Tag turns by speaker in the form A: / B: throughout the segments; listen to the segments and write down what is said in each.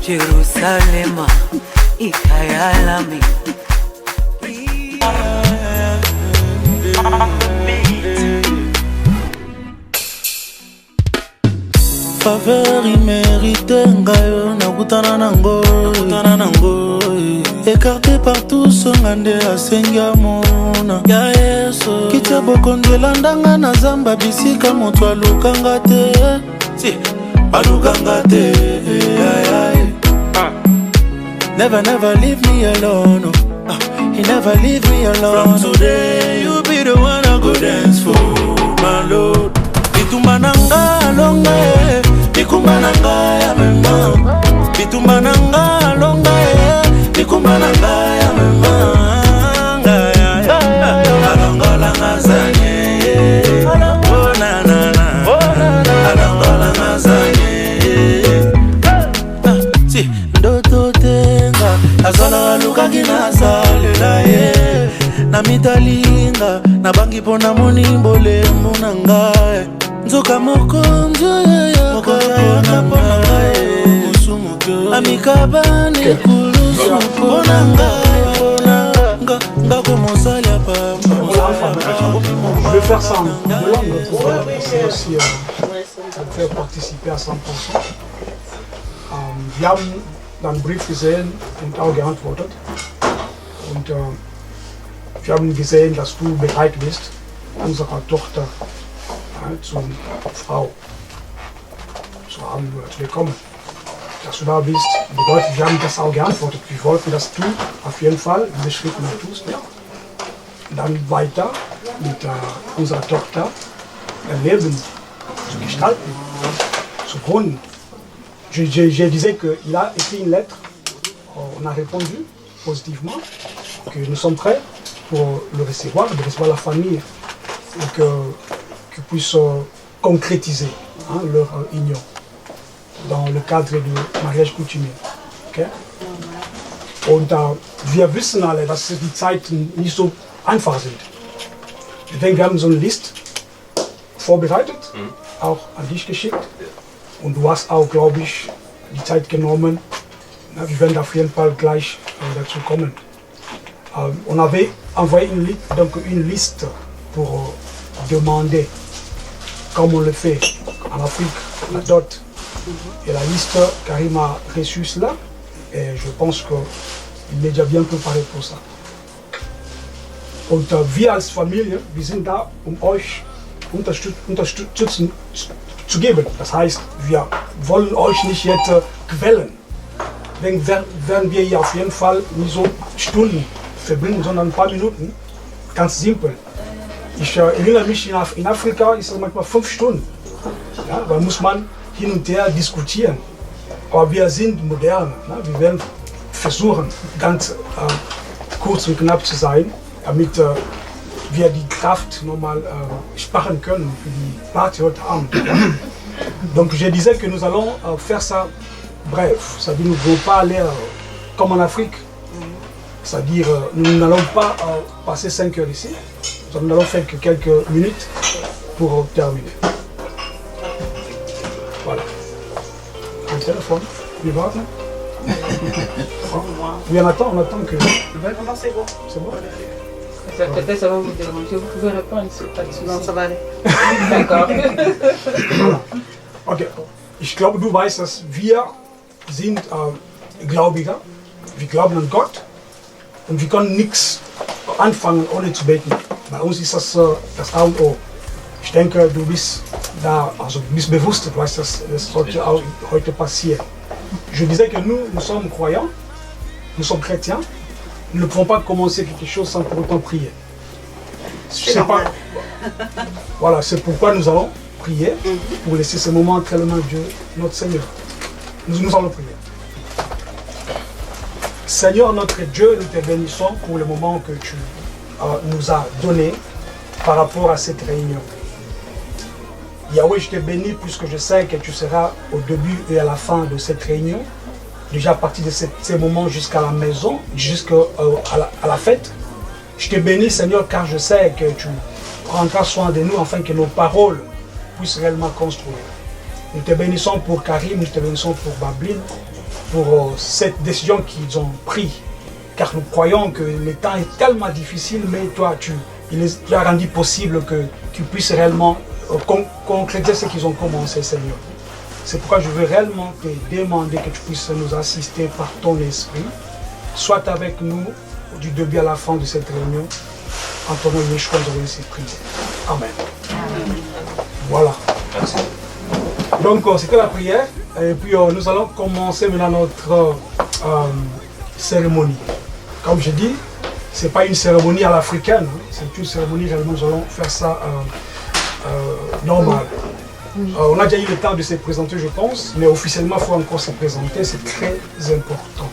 A: Jerusalema ikayalami.
B: Faveur immérité ngayo nakutana nango écarté par tous ngande asenga mona ya yeso kitia bokondela ndanga na zamba bisika moto alukanga te si alukanga te never leave me alone he never leave me alone. From today you be the one I go dance for my lord. Bitumba nanga longa bikumba nanga ya mema bitumba nanga longa bikumba nanga ya mema alonga langa zanye oh na na na alonga langa zanye si ndoto tenga azala luka kina salela ye na mitalinga na bangi pona monimbole munanga nzoka mokonzo ya kapona musumu amikabane kulusu ponanga nga komosali ya papa.
C: Je vais faire ça en langue pour aussi faire participer à 100%. Wir haben dann einen Brief gesehen und auch geantwortet. Und wir haben gesehen, dass du bereit bist, unserer Tochter zur Frau zu haben, zu bekommen. Dass du da bist, bedeutet, wir haben das auch geantwortet. Wir wollten, dass du auf jeden Fall diese Schritte noch tust. Ja. Dann weiter mit unserer Tochter ein Leben zu gestalten, zu gründen. Je disais qu'il a écrit une lettre, on a répondu positivement, que nous sommes prêts pour le recevoir, de recevoir la famille, et qu'ils puissent concrétiser leur union dans le cadre du mariage coutumier. Okay? Und wir wissen alle, dass die Zeiten nicht so einfach sind. Ich denke, wir haben so eine Liste vorbereitet, auch an dich geschickt. Und du hast auch, glaube ich, die Zeit genommen. Na, wir werden auf jeden Fall gleich dazu kommen. On avait envoyé une liste pour demander, comme on le fait en Afrique, la dot. Et la liste, Karim a reçu cela. Et je pense qu'il est déjà bien préparé pour ça. Und wir als Familie, wir sind da, euch unterstützen zu geben. Das heißt, wir wollen euch nicht jetzt quälen. Deswegen werden wir hier auf jeden Fall nicht so Stunden verbringen, sondern ein paar Minuten. Ganz simpel. Ich erinnere mich, in Afrika ist es manchmal 5 Stunden. Ja, da muss man hin und her diskutieren. Aber wir sind modern. Ne? Wir werden versuchen, ganz kurz und knapp zu sein, damit wir die Kraft nochmal sparen können für die Party heute Abend. Donc je disais que nous allons faire ça bref, c'est-à-dire nous ne voulons pas aller comme en Afrique, c'est-à-dire nous n'allons pas passer 5 heures ici, nous allons faire que quelques minutes pour terminer. Voilà. Un téléphone, wir warten. Oui, on attend que...
D: Non, c'est bon.
C: C'est bon?
D: Peut-être ça va vous déranger, vous pouvez répondre, c'est pas de souci.
E: Non, ça va aller.
D: D'accord.
C: Okay, ich glaube, du weißt, dass wir sind Gläubiger, wir glauben an Gott und wir können nichts anfangen, ohne zu beten. Bei uns ist das das A und O. Ich denke, du bist da, also du bist bewusst, du weißt, dass das sollte auch heute passieren. Je disais que nous sommes croyants, nous sommes chrétiens, nous ne pouvons pas commencer quelque chose sans pour autant prier. C'est pas... Voilà, c'est pourquoi nous allons prier pour laisser ce moment entre les mains de Dieu, notre Seigneur. Nous allons prier. Seigneur, notre Dieu, nous te bénissons pour le moment que tu nous as donné par rapport à cette réunion. Yahweh, je te bénis puisque je sais que tu seras au début et à la fin de cette réunion, déjà à partir de ces moments jusqu'à la maison, jusqu'à la fête. Je te bénis, Seigneur, car je sais que tu prendras soin de nous afin que nos paroles puissent réellement construire. Nous te bénissons pour Karim, nous te bénissons pour Babline. pour cette décision qu'ils ont prise. Car nous croyons que le temps est tellement difficile, mais toi, tu as rendu possible que tu puisses réellement concrétiser ce qu'ils ont commencé, Seigneur. C'est pourquoi je veux réellement te demander que tu puisses nous assister par ton esprit, soit avec nous du début à la fin de cette réunion, en ton nom, Yeshua, nous avons ainsi prié. Amen. Voilà.
E: Merci.
C: Donc, c'était la prière, et puis nous allons commencer maintenant notre cérémonie. Comme je dis, ce n'est pas une cérémonie à l'africaine, hein. C'est une cérémonie, réellement, nous allons faire ça normal. On a déjà eu le temps de se présenter, je pense, mais officiellement, il faut encore se présenter, c'est très important.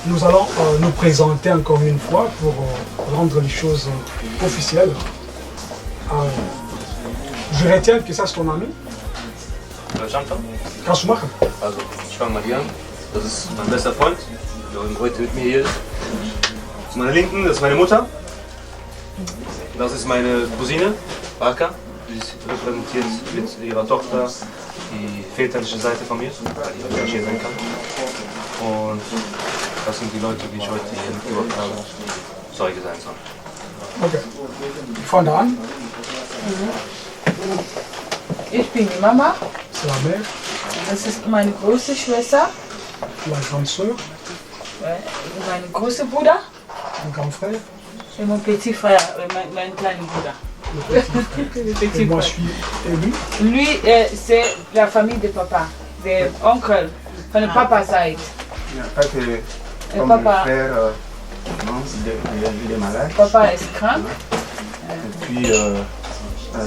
C: Nous allons nous présenter encore une fois pour rendre les choses officielles. Je retiens que ça c'est ton ami. Kannst du machen?
E: Also, ich fange mal hier an. Das ist mein bester Freund, der heute mit mir hier ist. Zu meiner Linken, das ist meine Mutter. Das ist meine Cousine, Barka. Sie repräsentiert mit ihrer Tochter die väterliche Seite von mir, weil die heute hier sein kann. Und das sind die Leute, die ich heute hier mitgebracht habe, Zeuge sein sollen.
C: Okay. Von da an.
D: Ich bin die Mama.
C: C'est la mère,
D: Das ist meine große Schwester.
C: la grande sœur,
D: Mein großer Bruder.
C: le grand frère,
D: Et mon petit frère, mein kleiner Bruder.
C: le petit frère.
D: Le
C: Et
D: petit
C: moi
D: frère.
C: je suis élu.
D: Lui, c'est la famille de papa, de oncle, von der Papa Seite.
F: Pas que
D: Le
F: comme
D: papa,
F: le frère, non, il est malade.
D: papa est krank.
F: Et puis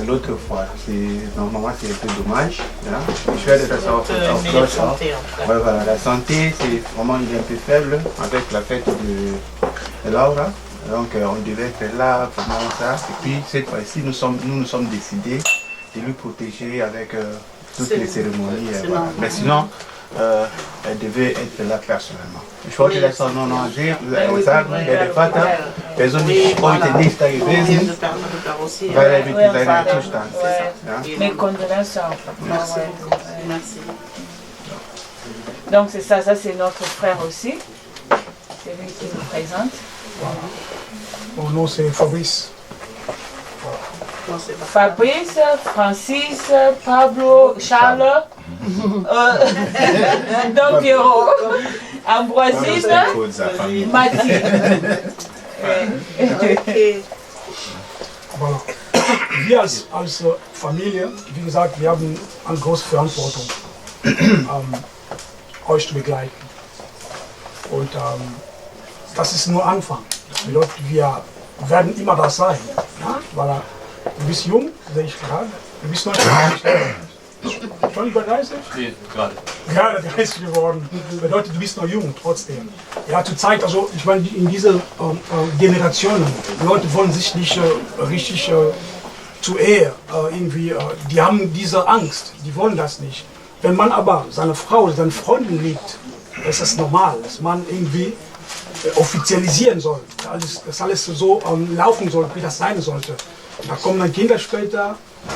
F: l'autre fois, normalement c'est un peu dommage. Hein. Je vais de toute façon ouais, voilà, la santé, c'est vraiment il est un peu faible avec la fête de Laura. Donc on devait être là pendant ça. Et puis cette fois-ci, nous nous sommes décidés de lui protéger avec toutes les cérémonies. Voilà. Mais sinon, elle devait être là personnellement. Ich wollte das auch noch sagen, der Vater persönlich heute nicht da gewesen, weil er mit seinem Zustand ist. Ja?
D: Mes condoléances.
G: Merci.
D: Ouais.
G: Merci.
D: Donc c'est ça, c'est notre frère aussi. C'est lui qui nous présente.
C: Mon nom c'est Fabrice.
G: Non, c'est pas.
D: Fabrice, Francis, Pablo, Charles, Don Piero, Ambroisine, Mathilde.
G: Okay.
C: Voilà. Wir als Familie, wie gesagt, wir haben eine große Verantwortung, euch zu begleiten. Und das ist nur Anfang. Das bedeutet, wir werden immer da sein. Ja? Weil du bist jung, sehe ich gerade. Du bist noch schon über 30?
E: Nee, gerade.
C: Gerade 30 geworden. Bedeutet, du bist noch jung trotzdem. Ja, zur Zeit, also ich meine, in dieser Generation, die Leute wollen sich nicht richtig zu Ehe irgendwie, die haben diese Angst, die wollen das nicht. Wenn man aber seine Frau, seine Freundin liebt, ist das normal, dass man irgendwie offizialisieren soll, dass alles so laufen soll, wie das sein sollte. Da kommen dann Kinder später,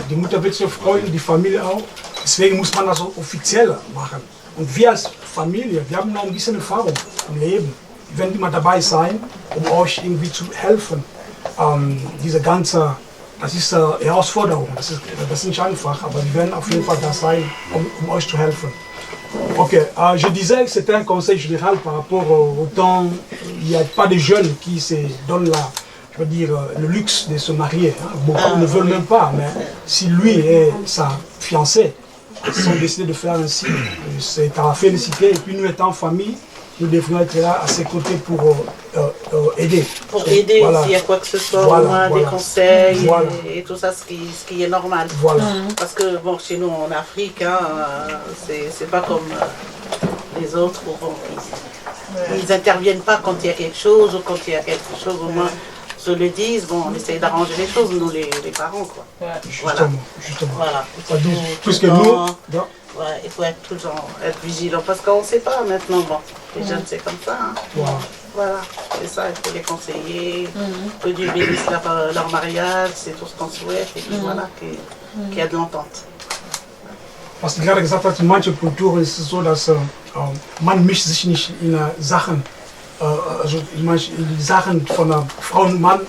C: die Mutter wird sich freuen, die Familie auch. Deswegen muss man das so offiziell machen. Und wir als Familie, wir haben noch ein bisschen Erfahrung im Leben. Wir werden immer dabei sein, um euch irgendwie zu helfen. Diese ganze, das ist eine Herausforderung, das ist nicht einfach, aber wir werden auf jeden Fall da sein, um euch zu helfen. Ok, je disais que c'était un conseil général par rapport au temps, il n'y a pas de jeunes qui se donnent je veux dire, le luxe de se marier. Hein. Beaucoup ne veulent même pas, mais si lui et sa fiancée sont décidés de faire ainsi, c'est à féliciter. Et puis nous étant en famille, nous devrions être là à ses côtés pour aider.
G: Pour aider
C: voilà.
G: s'il y a quoi que ce soit,
C: Voilà,
G: au moins
C: voilà.
G: des conseils
C: Voilà.
G: et tout ça, ce qui est normal.
C: Voilà.
G: Parce que bon, chez nous en Afrique, hein, c'est pas comme les autres où ils n'interviennent pas quand il y a quelque chose ou quand il y a quelque chose au moins se le disent. Bon, on essaye d'arranger les choses, nous les parents quoi.
C: Justement.
G: Voilà.
C: Ça dit, plus que
G: Tout le
C: nous,
G: temps, ouais, il faut être toujours être vigilant parce qu'on ne sait pas maintenant. Bon, les jeunes c'est comme ça. Hein.
C: voilà.
G: Voilà, c'est ça, il faut les conseiller, que Dieu bénisse leur mariage, c'est tout ce qu'on souhaite, et puis voilà, qu'il y a de l'entente.
C: was du gerade gesagt hast, in manchen Kulturen ist es so, dass man mischt sich nicht in Sachen, also in die Sachen von einer Frau und Mann,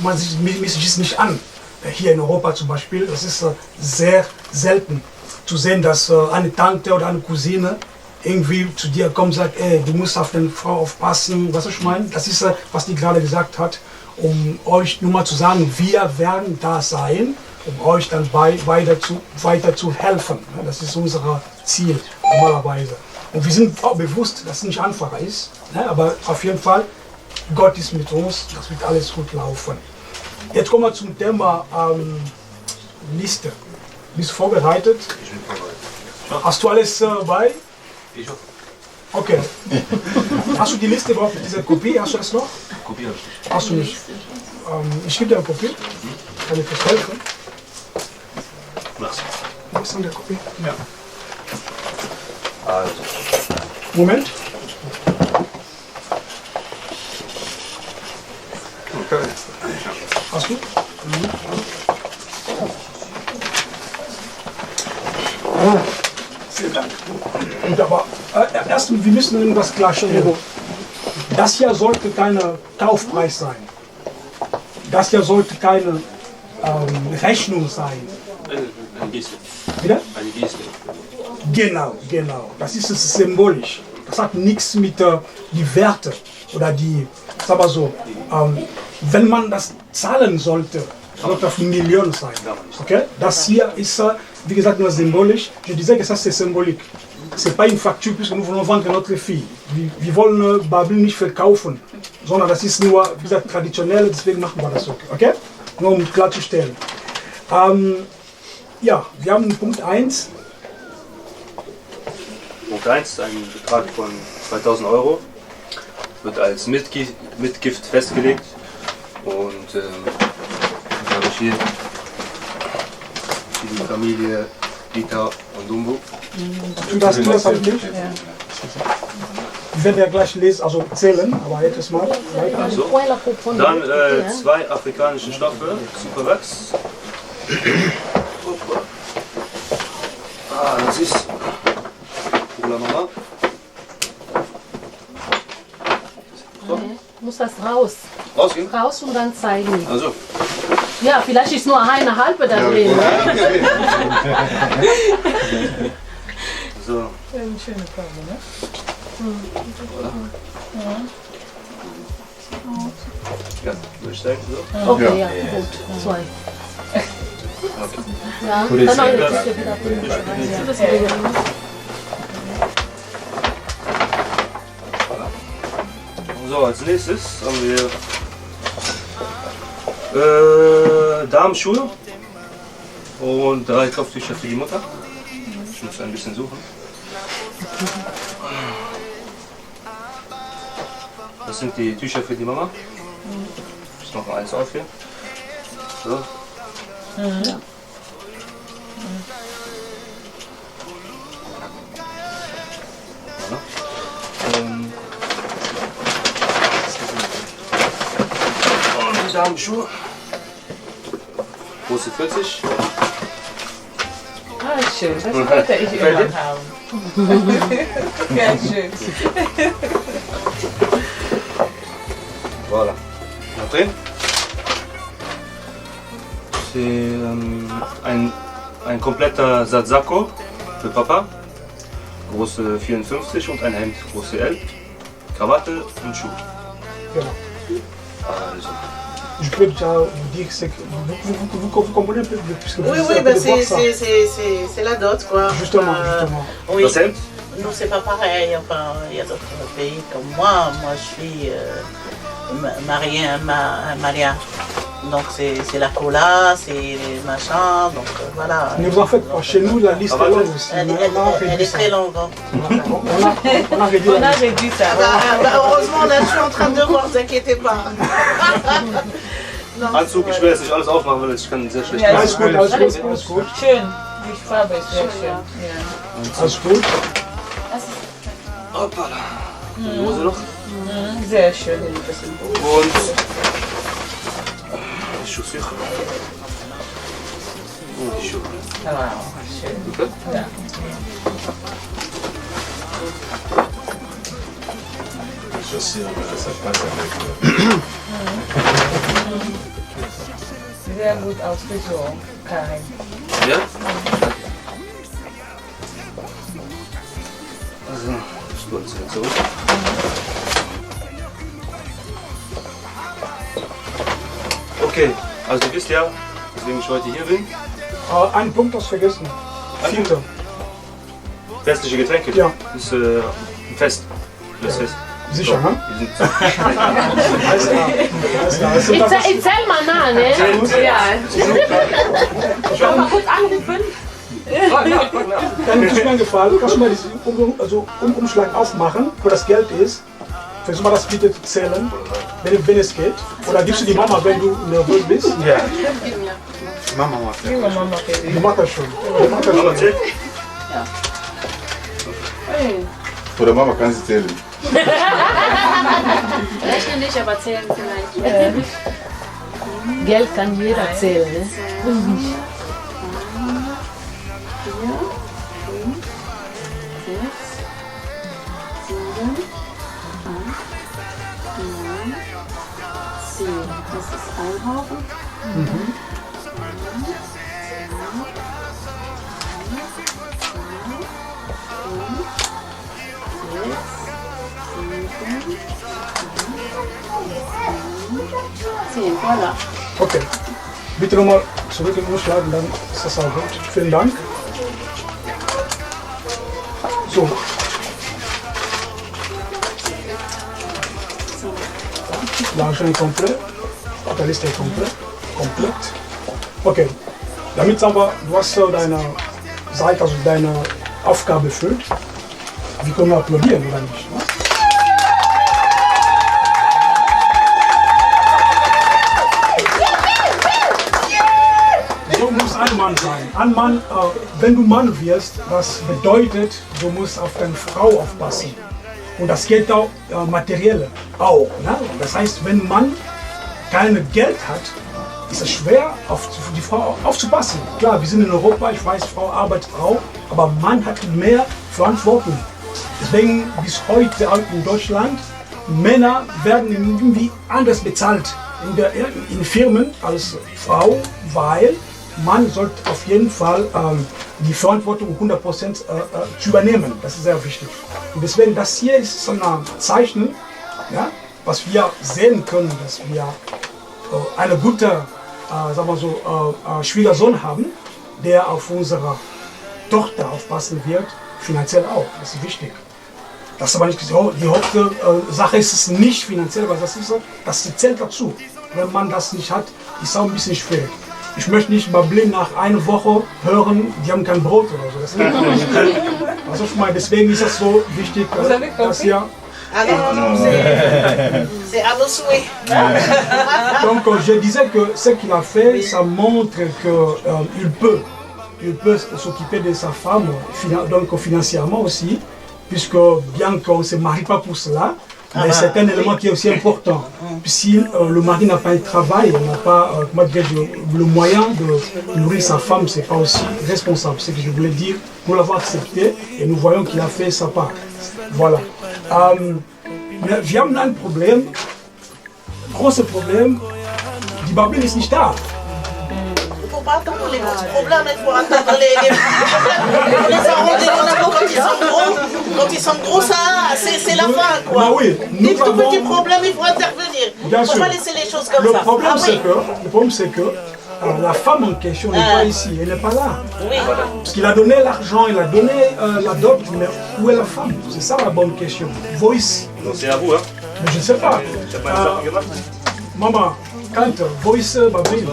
C: man mischt sich nicht an. Hier in Europa zum Beispiel, das ist sehr selten zu sehen, dass eine Tante oder eine Cousine irgendwie zu dir kommt und sagt, ey, du musst auf deine Frau aufpassen, was ich meine. Das ist, was die gerade gesagt hat, um euch nur mal zu sagen, wir werden da sein, um euch dann weiter zu helfen. Das ist unser Ziel normalerweise. Und wir sind auch bewusst, dass es nicht einfach ist, aber auf jeden Fall, Gott ist mit uns, das wird alles gut laufen. Jetzt kommen wir zum Thema Liste. Bist du vorbereitet?
E: Ich bin vorbereitet.
C: Hast du alles bei?
E: Ich hoffe.
C: Okay. Hast du die Liste überhaupt, diese Kopie? Hast du das noch?
E: Kopie habe ich nicht.
C: Hast du nicht? Ich gebe dir eine Kopie. Kann ich das helfen?
E: Mach's.
C: Wo ist denn der Kopie?
E: Ja. Also.
C: Moment.
F: Okay.
C: Hast du? Vielen Dank. Und aber erst, wir müssen irgendwas klarstellen. Das hier sollte kein Kaufpreis sein. Das hier sollte keine Rechnung sein.
E: Eine Geste.
C: Wieder?
E: Eine Geste.
C: Genau. Das ist symbolisch. Das hat nichts mit die Werte oder die, sag mal so, wenn man das zahlen sollte, sollte auf Millionen sein. Okay? Das hier ist, wie gesagt, nur symbolisch. Je disais que ça c'est symbolique. C'est pas une facture puisque nous voulons vendre notre fille. Wir wollen Babel nicht verkaufen, sondern das ist nur, wie gesagt, traditionell, deswegen machen wir das so. Okay? Nur um klarzustellen. Ja, wir haben Punkt 1.
E: Punkt 1, ein Betrag von 2000 €, wird als Mitgift festgelegt und habe ich hier die Familie Ita und Dumbo.
C: Das auf dich? Ich werde ja gleich lesen, also zählen, aber jetzt mal weiter.
E: So. Dann 2 afrikanische Stoffe, Superwax. Das ist pour la Mama.
H: Muss das raus.
E: Rausgehen?
H: Raus und dann zeigen.
E: Also.
H: Ja, vielleicht ist nur eine halbe da drin.
E: So.
D: Eine schöne Farbe, ne?
E: Ja, durchsteigen so.
H: Okay, ja, gut. 2. Ja, dann auch jetzt wieder
E: So, als nächstes haben wir Damenschuhe und 3 Kopftücher für die Mutter. Ich muss ein bisschen suchen. Das sind die Tücher für die Mama. Ich noch eins auf hier. So.
H: Ja.
E: Und die Damenschuhe. Große 40.
D: Ah, schön. Das wollte ich immer haben. Ja, schön.
E: Voilà. Après, c'est ein kompletter Satsako für Papa. Große 54 und ein Hemd, große L. Krawatte und Schuhe.
C: Genau.
E: Also.
C: Je peux déjà vous dire que vous comprenez un peu puisque vous
G: Oui,
C: êtes
G: oui,
C: un peu
G: ben
C: de voir ça.
G: c'est la dot, quoi.
C: Justement.
G: Oui.
E: Das Hemd?
G: Nous, c'est pas pareil. Enfin, il y a d'autres pays comme moi. Moi, je suis mariée à un malien. Donc, c'est la cola, c'est les machins. Donc, voilà.
C: Ne vous en faites pas, chez nous la liste est longue aussi.
G: Elle est très longue. Hein.
C: On a réduit
D: On
C: la
D: a
C: liste.
D: réduit ça.
G: Heureusement, là, je suis en train de voir, ne vous inquiétez pas. Non,
E: Anzug, ich will jetzt nicht alles aufmachen, weil ich kann sehr schlecht
D: Ja,
C: Alles gut, alles gut, alles gut.
D: Schön. Die Farbe ist sehr schön. Ja.
C: Alles gut.
E: Hoppala. Die Hose noch.
D: Sehr schön.
E: Und die Chaussure. Die Schuhe.
D: Genau, schön.
E: Okay?
D: Ja.
I: Chaussures, ça passe avec.
D: Sehr gut ausgesucht, Karin.
E: Ja? Also, stolz wieder zurück. Okay, also ihr wisst ja, weswegen ich heute hier bin.
C: Einen Punkt hast du vergessen. Vierte.
E: Festliche Getränke.
C: Ja.
E: Das ist ein Fest. Das Fest.
C: Sicher, ne?
E: Die sind
C: Alles klar. Alles klar. Also, das ist-
H: Ich zähl mal nach, ne?
D: Ja.
H: Kann man kurz anrufen?
C: Dann tut mir einen Gefallen, kannst du mal diesen Umschlag aufmachen, wo das Geld ist. Versuch mal das bitte zu zählen, wenn es geht. Oder gibst du die Mama, wenn du nervös bist?
E: Ja.
F: Mama macht das.
D: Mama, okay.
C: Die macht das schon. Die macht das
E: Mama
C: schon.
E: zählt.
I: Oder Mama kann sie zählen.
H: Rechnen nicht, aber zählen vielleicht. Geld kann jeder zählen, ne?
J: Das ist ein Haufen. Zehn, voilà.
C: Okay. Bitte nochmal zurück in den Umschlag und dann ist das auch gut. Vielen Dank. So. L'argent est complet. La Liste est komplett. Okay. Damit aber, du hast deine Seite, also deine Aufgabe erfüllt. Wir können applaudieren, oder nicht? Ne? Du musst ein Mann sein. Ein Mann, wenn du Mann wirst, das bedeutet, du musst auf deine Frau aufpassen. Und das geht auch materiell auch. Ne? Das heißt, wenn man kein Geld hat, ist es schwer, auf die Frau aufzupassen. Klar, wir sind in Europa, ich weiß, Frau arbeitet auch, aber Mann hat mehr Verantwortung. Deswegen bis heute auch in Deutschland, Männer werden irgendwie anders bezahlt in Firmen als Frau, weil man sollte auf jeden Fall die Verantwortung 100% zu übernehmen. Das ist sehr wichtig. Und deswegen, das hier ist so ein Zeichen, ja, was wir sehen können, dass wir eine gute sagen wir so, Schwiegersohn haben, der auf unsere Tochter aufpassen wird, finanziell auch. Das ist wichtig. Das ist aber nicht die Hauptsache ist es nicht finanziell, weil das zählt dazu. Wenn man das nicht hat, ist es auch ein bisschen schwierig. Ich möchte nicht Bablin nach einer Woche hören, die haben kein Brot oder so. Das geht nicht. Also ich meine, deswegen ist es so wichtig, dass hier.
G: Alors, c'est à nos souhaits.
C: Donc je disais que ce qu'il a fait, ça montre qu'il peut s'occuper de sa femme, donc financièrement aussi, puisque bien qu'on ne se marie pas pour cela, mais c'est un élément qui est aussi important. Si le mari n'a pas un travail, n'a pas le moyen de nourrir sa femme, c'est pas aussi responsable. C'est ce que je voulais dire. Nous l'avons accepté et nous voyons qu'il a fait sa part. Voilà. Wir haben ein Problem, großes Problem. Die Babel ist nicht da.
G: Il ne faut pas attendre les gros problèmes, il faut attendre les arrondissements quand ils sont gros, ça, c'est la fin, quoi.
C: Bah oui,
G: Les tout petits problèmes, il faut intervenir. Il ne faut pas laisser les choses comme ça.
C: Le problème, c'est que la femme en question n'est pas ici, elle n'est pas là.
G: Oui.
C: Parce qu'il a donné l'argent, il a donné la dot, mais où est la femme? C'est ça la bonne question. Voice.
E: Donc c'est à vous, hein?
C: Mais je ne sais pas.
E: T'as pas une sorte de gemacht?
C: Maman, quand Voice Babel.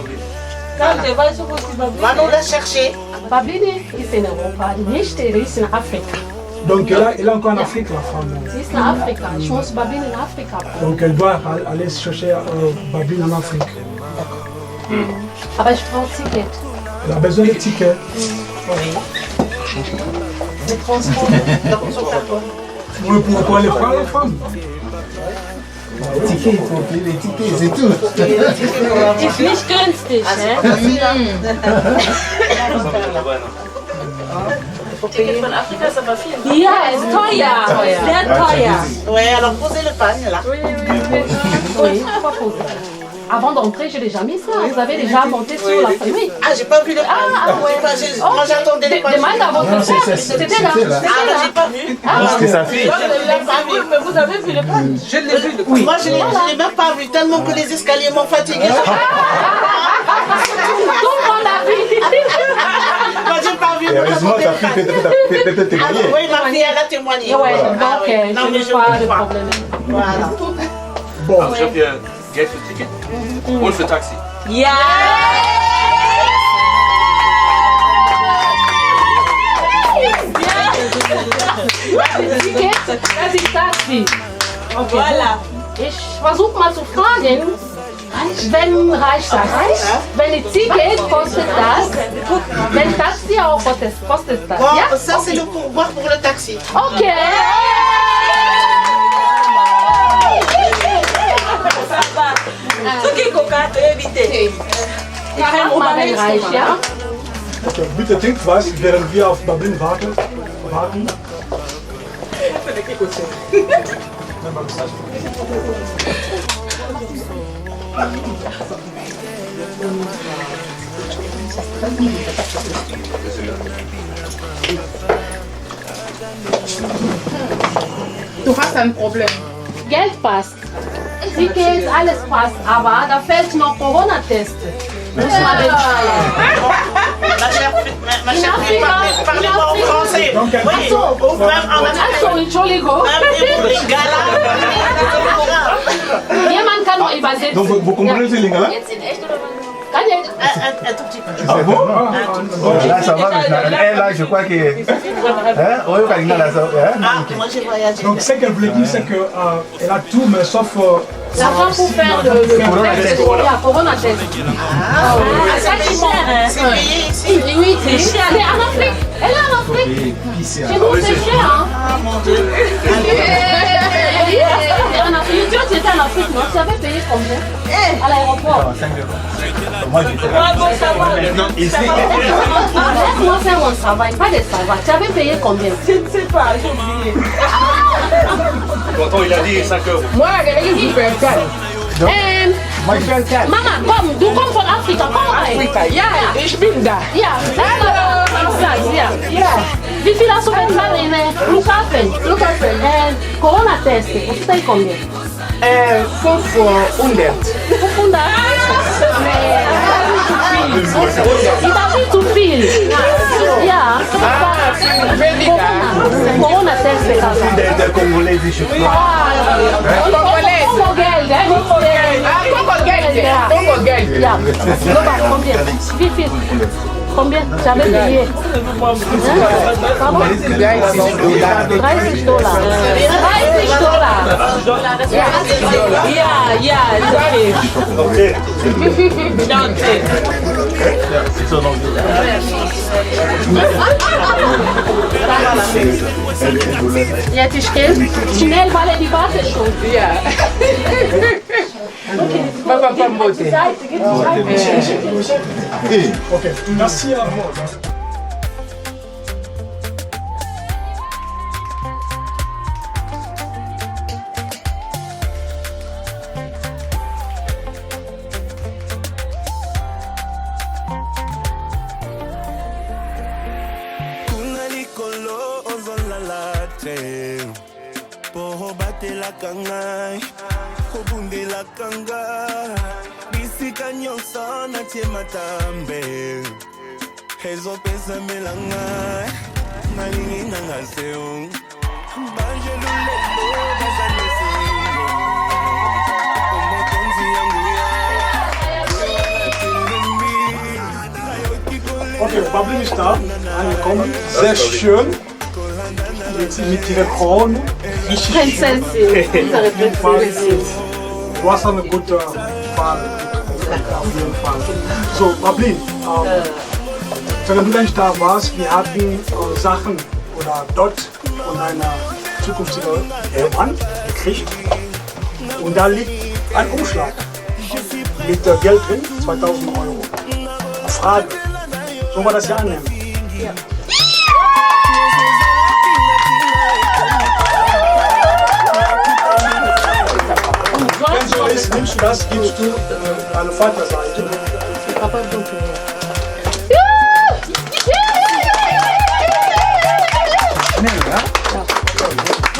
G: Va nous la chercher.
H: Babini ist in Europa, nicht er ist in Afrika.
C: Donc elle est encore en Afrique, la femme.
H: Sie ist in Afrika. Ich muss Babini in Afrika bringen.
C: Donc elle doit aller chercher Babel en Afrique.
H: Aber ich brauche Ticket.
C: Elle a besoin de tickets.
H: Le transport.
C: Pour aller voir la femme.
F: Les tickets, il faut payer les tickets, c'est tout.
H: Ist nicht günstig, ne?
E: dabei noch.
G: Ticket von Afrika, ça va finir.
H: Ja, ist teuer. Sehr teuer.
G: Oui, alors posez le pagne là.
H: Oui, pas pour ça. Avant d'entrer, j'ai déjà mis ça. Vous avez déjà monté sur la feuille. Oui.
G: Ah, j'ai pas vu le pagne.
H: ouais.
G: Moi, j'attendais le pagne.
H: Demande à votre frère. C'était là.
G: Ah, là, j'ai pas vu.
F: C'était sa fille.
D: Mais vous avez vu le plan? Je l'ai vu.
G: Oui. Moi, je l'ai même pas vu, tellement que les escaliers m'ont fatigué.
H: Tout le monde a vu.
G: Moi, j'ai pas vu.
I: Heureusement, ta fille peut témoigner.
G: Oui, ma fille, elle a témoigné.
H: Ouais,
G: Ah,
H: donc
G: oui. Non, mais
H: je
G: je
H: n'ai pas de
G: comprends.
H: problème.
G: Voilà.
E: Also ich habe hier Geld für Ticket und für Taxi.
D: Ja!
H: Ticket, das ist Taxi. Okay,
D: Voilà.
H: ich versuche mal zu fragen, wenn reicht das? Wenn ein Ticket kostet das, wenn Taxi auch kostet das,
G: Bon,
H: ja?
G: ça, c'est le pourboire pour le taxi.
H: Ok.
D: Ceux qui coquent, évitez.
H: Ich frage mal, wenn reicht, ja?
C: Okay, bitte trinkt was, während wir auf Bablin warten.
H: Du hast ein Problem. Geld passt. Tickets, alles passt, aber da fehlt noch Corona-Test. Muss man bezahlen.
G: Ma chère fille, parlez-moi en français. Oui, ou même en
H: Also, Entschuldigung.
G: les gars là.
H: Jemand kann nur übersetzen.
I: Donc, vous comprenez ce lingala?
H: Kann ich?
G: Un tout petit peu.
F: Ah bon? Là, ça va maintenant. Elle, là, je crois que. Hein? Oh, là, ça va.
G: Ah, moi j'ai voyagé.
C: Donc ce qu'elle voulait dire, c'est qu'elle a tout, mais sauf...
H: L'argent pour faire le test. Corona-test.
G: C'est payé ici.
H: Oui, c'est cher. Mais en Afrique, elle est en Afrique. Chez nous, c'est cher. Hein?
G: Ah mon Dieu.
H: En Afrique, tu étais en Afrique, non? Tu avais payé combien? À l'aéroport.
F: 5 euros. Moi, j'étais là. Maintenant, ici.
H: Laisse-moi faire mon travail, pas de travail. Tu avais payé combien?
D: Je ne sais pas, j'ai oublié.
E: Tonton, il a dit 5 euros.
H: Moi, je vais faire
F: Moi, je fais un
H: Mama, komm, du kommst von Afrika, komm rein.
J: Afrika, ja, ich bin da.
H: Ja, ja. Wie viel hast du bezahlt in Flughafen? Corona-Test, kostet das combien?
J: 500.
H: 500? Ich darf nicht zu viel. Ja, Corona-Test.
F: des Congolais, je crois.
H: Congo Geld,
J: Congo Geld.
H: Ja, combien? Wie viel? Combien? J'avais payé. Pardon? 30 dollars. 30 dollars.
D: Ja,
E: Okay.
H: Jetzt ist Geld. Schnell, weil die Warte schon.
J: Ja. Papa Pambote.
C: Ok, merci à vous.
B: Kangai, kobundela kanga, bisika nyonso na tie matambe, ezo pesa melanga, malingi nanga seung, banje lulelo bazane singo, omokonzi yangu ya,
C: Okay, Bablin ist da, angekommen, sehr schön. Jetzt mit ihrer Krone.
H: Prinzessin. Unsere Prinzessin.
C: Du hast eine gute Wahl. Auf jeden Fall. So, Bablin, während du nicht da warst, wir hatten Sachen oder dort von einer zukünftigen Mann gekriegt. Und da liegt ein Umschlag mit Geld drin, 2000 Euro. Frage, sollen wir das ja annehmen? Wenn so ist, nimmst du das, gibst du an Vaterseite.
H: Papa,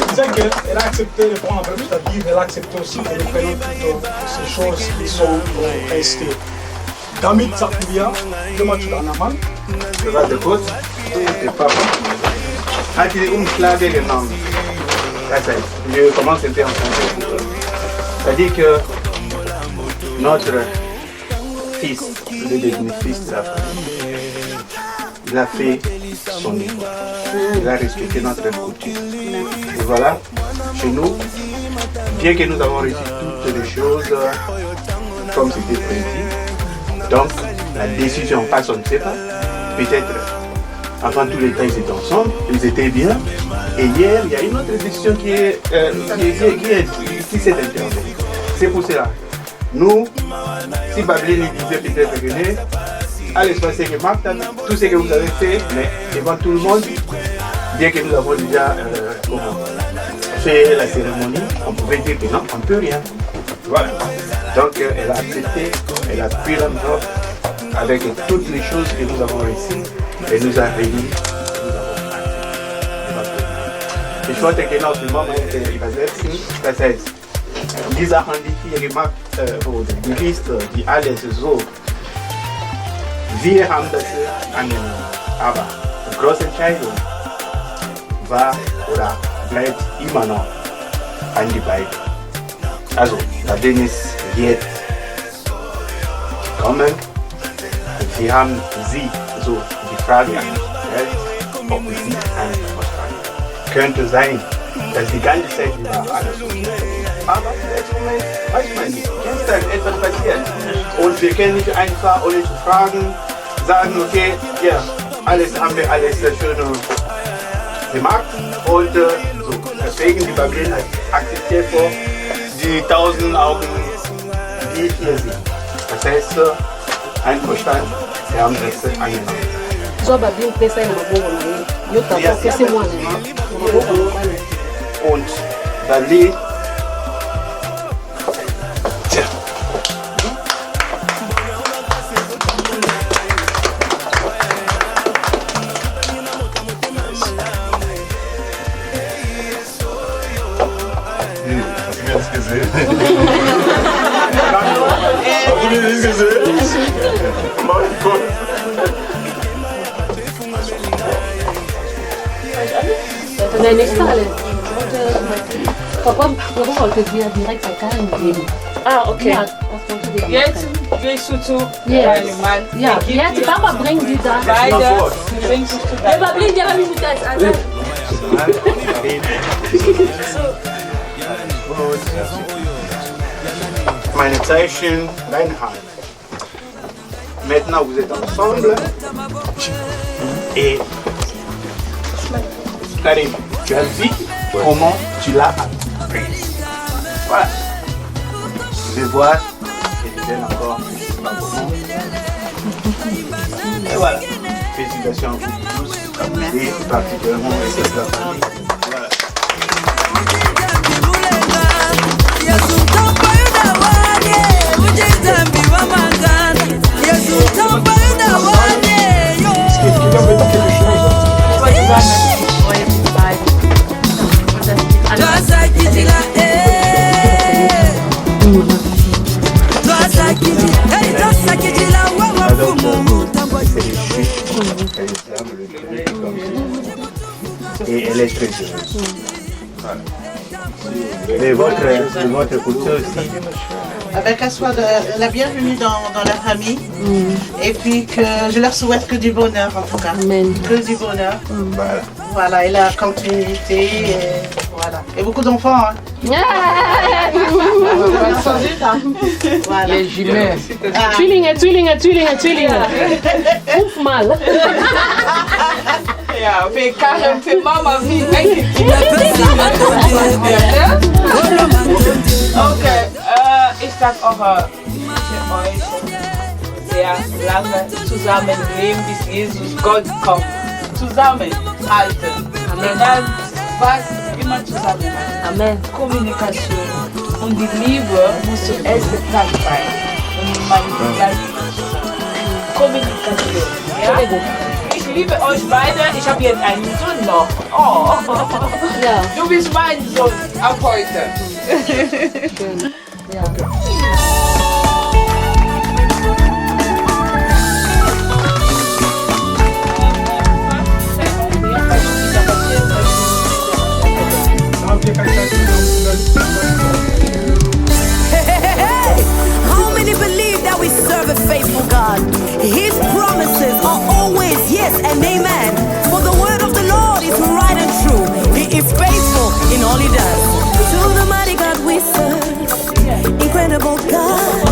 C: Je disais qu'elle a accepté de prendre un peu plus la Bible, elle a accepté aussi que nous prenions toutes ces choses qui sont restées. Damit Sakulia, comment tu l'as en amant?
F: Je vais de côte et papa. Ah, tu es umschlage les noms. Je commence un peu en français. C'est-à-dire que notre fils, le devenu fils de la famille, il a fait son niveau. Il a respecté notre coutume. Et voilà, chez nous, bien que nous avons réussi toutes les choses comme c'était prévu, donc la décision passe, on ne sait pas. Peut-être, avant tous les temps, ils étaient ensemble, ils étaient bien. Et hier, il y a une autre décision qui s'est intervenue. C'est pour cela. Nous, si Babylone disait peut-être venez, allez se passer que Marc, tout ce que vous avez fait, mais devant tout le monde, bien que nous avons déjà fait la cérémonie, on pouvait dire que non, on ne peut rien. Voilà. Donc elle a accepté, elle a pris la note avec toutes les choses que nous avons réussies et nous a réunis. Ich wollte genau den Moment übersetzen. Das heißt, die Sachen, die hier gemacht wurden, die Liste, die alles so, wir haben das angenommen. Aber die große Entscheidung war oder bleibt immer noch an die beiden. Also, da Dennis jetzt kommen, wir haben sie so die Frage gestellt, ob sie einverstanden könnte sein, dass die ganze Zeit über alles okay. Aber im letzten Moment weiß man nicht. Gestern etwas passiert. Und wir können nicht einfach, ohne zu fragen, sagen, okay, ja, haben wir alles schön gemacht. Und so. Deswegen die Babylon hat akzeptiert vor die 1000 Augen, die hier sind. Das heißt, einverstanden, wir haben das angenommen.
H: So Babylon pesa na mabongo na yeye. Yote apokese mwana.
F: Und Dali, tja.
I: Hast du das gesehen? Hast du das gesehen? Mein Gott.
H: Der nächste alle. Papa wollte dir direkt Karen geben.
D: Ah, okay.
H: Ja, das wollte dir
D: Jetzt gehst du zu
H: Yes.
D: deinem Mann.
H: Ja, jetzt Papa bringt die da.
D: Beide, du bringst es zu deinem Mann.
H: Babylon, der mit das an.
F: Meine Zeichen, deine Hand. Maintenant vous êtes ensemble. Et Karim, tu as vu comment tu l'as appris. Voilà. Vous pouvez voir, et tu viens encore, je ne sais pas comment. Et voilà. Félicitations à vous tous, et particulièrement avec cette famille. Voilà. Et elle est très heureuse. Voilà. Et votre culture aussi.
G: Qu'elle soit la bienvenue dans la famille. Et puis que je leur souhaite que du bonheur en tout cas.
H: Amen.
G: Que du bonheur.
F: Voilà.
G: Voilà, et la continuité. Et, voilà. Et beaucoup d'enfants. Hein. Voilà.
J: Les jumelles.
H: Zwillingen. Oef mal.
D: Ja, für Karen, für Mama, wie Okay, ich sag auch für euch sehr lange zusammenleben, bis Jesus Gott kommt. zusammenhalten. Egal was, immer zusammen.
H: Amen.
D: Kommunikation. Und die Liebe muss zuerst Tag sein. Und man bleibt Kommunikation. Ja? Ich liebe euch beide. Ich habe jetzt einen Sohn noch. Oh.
H: Ja.
D: Du bist mein Sohn ab heute.
H: Schön. Ja.
K: How many believe that we serve a faithful God? His promises are always yes and amen. For the word of the Lord is right and true. He is faithful in all he does. To the mighty God we serve, incredible God.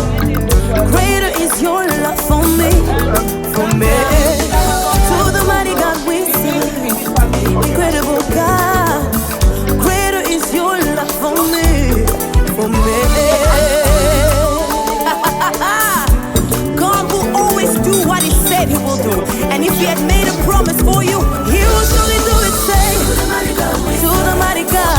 K: Greater is your love for me, for me. To the mighty God we serve, incredible God. Greater is your love for me, for me. God will always do what he said he will do. And if he had made a promise for you, he will surely do it. Say, to the mighty God,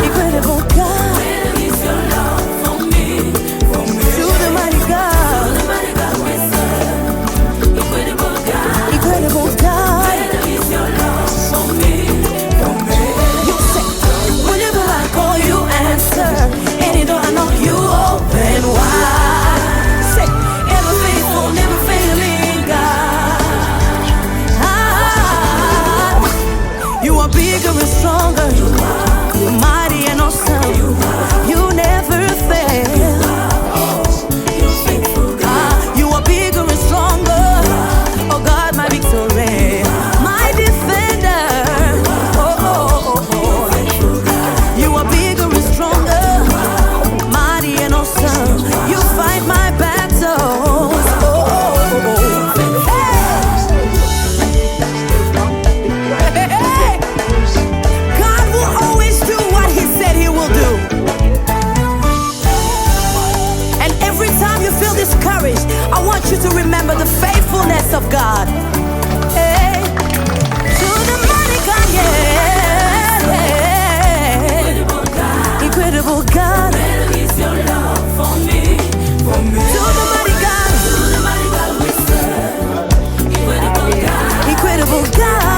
K: incredible God. Greater is your love for me, for me. To the mighty God, we serve, incredible God. Incredible God. Greater is your love for me, for me. You say, whenever I call you answer, any door I knock you open wide. Say, ever faithful, never failing God. You are bigger and stronger. You're mighty and awesome. You never fail. You are bigger and stronger. Oh God, my victory, my defender. You are bigger and stronger, mighty and awesome. You fight my battles. Hey. God will always do what he said he will do. And every time you feel discouraged, I want you to remember the faithfulness of God. Hey. To the mighty God, yeah. Incredible God. Greater is your love for me, for me. To the mighty God, we serve. Incredible God. Incredible God.